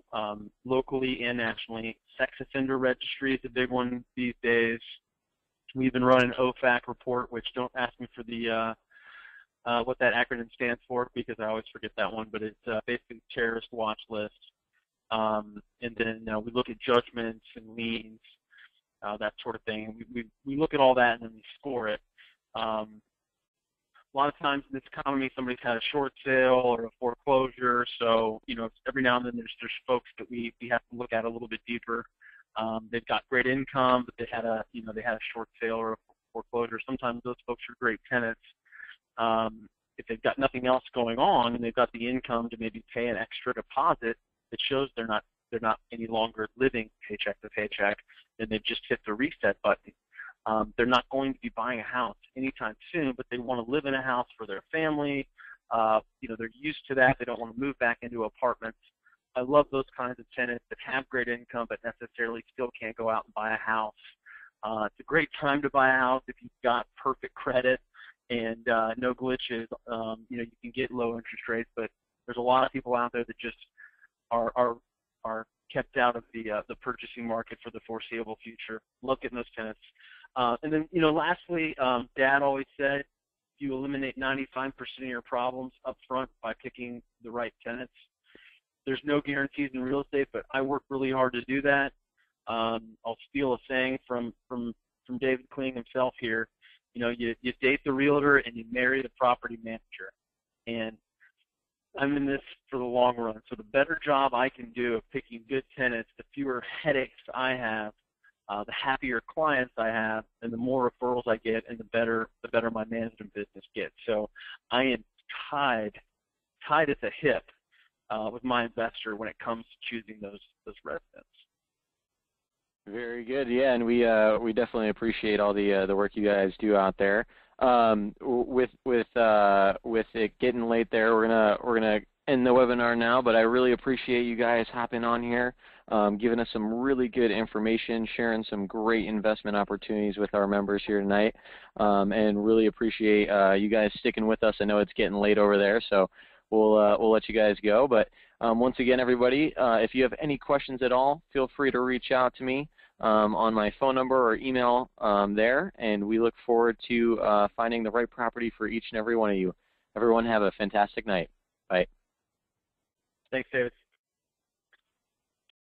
locally and nationally. Sex offender registry is a big one these days. We even run an OFAC report, which don't ask me for the what that acronym stands for because I always forget that one, but it's basically terrorist watch list. And then we look at judgments and liens, that sort of thing. We look at all that and then we score it. A lot of times in this economy, somebody's had a short sale or a foreclosure, so every now and then there's folks that we have to look at a little bit deeper. They've got great income, but they had a short sale or a foreclosure. Sometimes those folks are great tenants. If they've got nothing else going on and they've got the income to maybe pay an extra deposit, it shows they're not any longer living paycheck to paycheck, and they've just hit the reset button. They're not going to be buying a house anytime soon, but they want to live in a house for their family. They're used to that. They don't want to move back into apartments. I love those kinds of tenants that have great income but necessarily still can't go out and buy a house. It's a great time to buy a house if you've got perfect credit and no glitches. You can get low interest rates, but there's a lot of people out there that just are kept out of the purchasing market for the foreseeable future. Love getting those tenants. And then, lastly, Dad always said, you eliminate 95% of your problems up front by picking the right tenants. There's no guarantees in real estate, but I work really hard to do that. I'll steal a saying from David Kling himself here. You date the realtor and you marry the property manager. And I'm in this for the long run. So the better job I can do of picking good tenants, the fewer headaches I have, the happier clients I have, and the more referrals I get, and the better my management business gets. So I am tied at the hip with my investor when it comes to choosing those residents. Very good, yeah, and we definitely appreciate all the work you guys do out there. With it getting late there, we're gonna end the webinar now. But I really appreciate you guys hopping on here, giving us some really good information, sharing some great investment opportunities with our members here tonight, and really appreciate you guys sticking with us. I know it's getting late over there, so we'll let you guys go. But once again, everybody, if you have any questions at all, feel free to reach out to me on my phone number or email there, and we look forward to finding the right property for each and every one of you. Everyone have a fantastic night. Bye. Thanks, David.